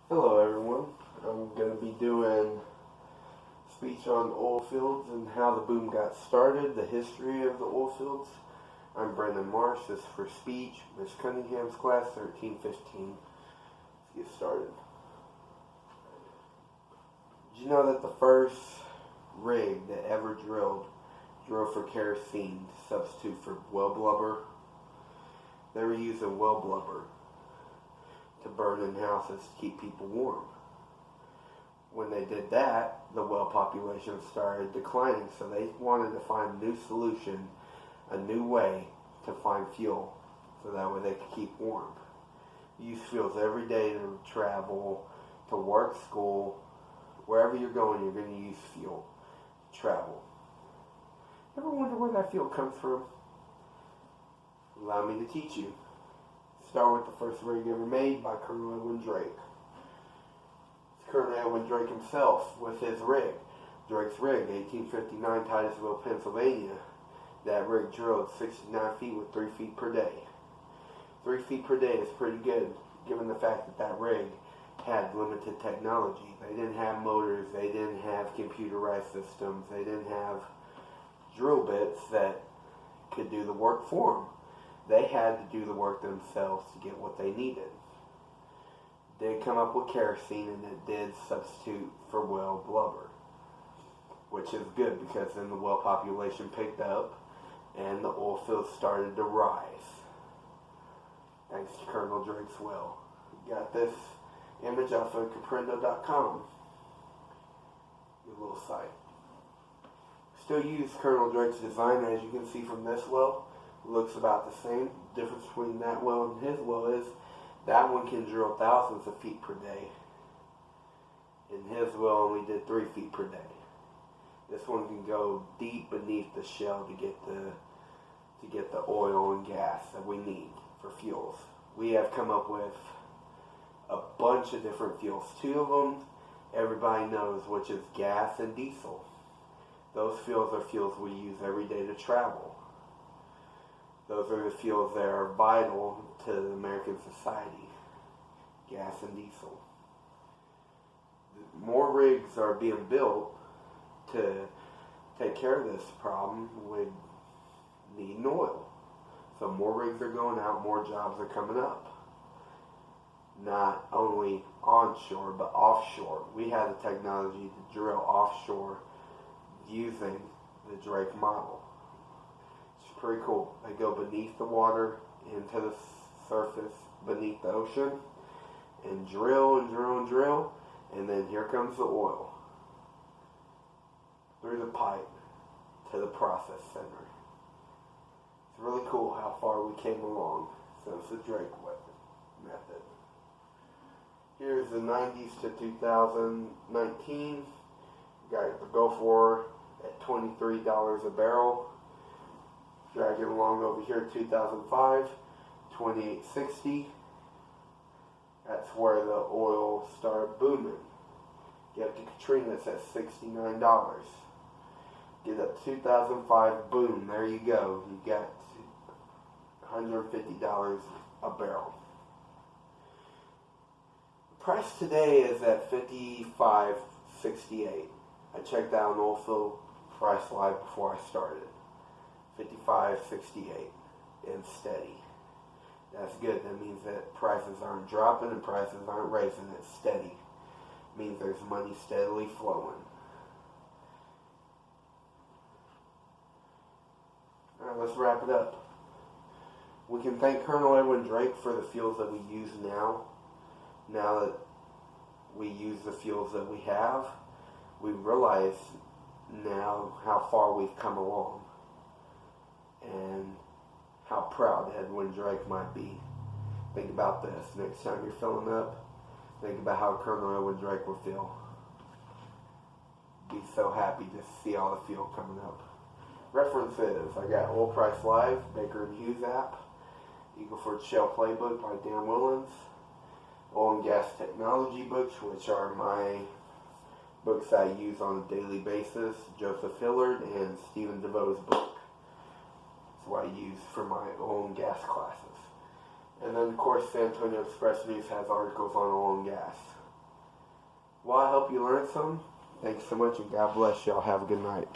Hello everyone. I'm going to be doing a speech on oil fields and how the boom got started, the history of the oil fields. I'm Brendan Marsh. This is for speech, Miss Cunningham's class 1315. Let's get started. Did you know that the first rig that ever drilled for kerosene to substitute for well blubber? They were using well blubber to burn in houses to keep people warm. When they did that, the well population started declining, so they wanted to find a new solution, a new way to find fuel, so that way they could keep warm. You use fuels every day to travel, to work, school, wherever you're going, you're going to use fuel to travel. Ever wonder where that fuel comes from? Allow me to teach you. Start with the first rig ever made by Colonel Edwin Drake. It's Colonel Edwin Drake himself with his rig. Drake's rig, 1859, Titusville, Pennsylvania. That rig drilled 69 feet with 3 feet per day. 3 feet per day is pretty good, given the fact that that rig had limited technology. They didn't have motors, they didn't have computerized systems, they didn't have drill bits that could do the work for them. They had to do the work themselves to get what they needed. They did come up with kerosene, and it did substitute for well blubber, which is good because then the well population picked up and the oil fields started to rise. Thanks to Colonel Drake's well. Got this image off of Caprendo.com. Your little site. Still use Colonel Drake's design, as you can see from this well. Looks about the same. The difference between that well and his well is that one can drill thousands of feet per day, and his well only did 3 feet per day. This one can go deep beneath the shell to get the oil and gas that we need for fuels. We have come up with a bunch of different fuels. 2 of them everybody knows, which is gas and diesel. Those fuels are fuels we use every day to travel. Those are the fuels that are vital to the American society, gas and diesel. More rigs are being built to take care of this problem with needing oil. So more rigs are going out, more jobs are coming up. Not only onshore, but offshore. We have the technology to drill offshore using the Drake model. It's pretty cool. They go beneath the water into the surface beneath the ocean and drill and drill and drill, and then here comes the oil through the pipe to the process center. It's really cool how far we came along since the Drake method. Here's the 90s to 2019. Got the Gulf War at $23 a barrel. Dragging along over here, 2005, $28.60. That's where the oil started booming. Get up to Katrina, it's at $69. Get up to 2005, boom, there you go. You got $150 a barrel. The price today is at $55.68. I checked out an oil field price live before I started. $55.68 and steady. That's good. That means that prices aren't dropping and prices aren't raising. It's steady. It means there's money steadily flowing. Alright, let's wrap it up. We can thank Colonel Edwin Drake for the fuels that we use now. Now that we use the fuels that we have, we realize now how far we've come along and how proud Edwin Drake might be. Think about this. Next time you're filling up, think about how Colonel Edwin Drake would feel. Be so happy to see all the fuel coming up. References: I got Oil Price Live, Baker and Hughes app, Eagleford Shell Playbook by Dan Willens, Oil and Gas Technology books, which are my books I use on a daily basis, Joseph Hillard and Stephen DeVoe's book. That's what I use for my oil and gas classes. And then, of course, San Antonio Express News has articles on oil and gas. Well, I hope you learned some. Thanks so much, and God bless y'all. Have a good night.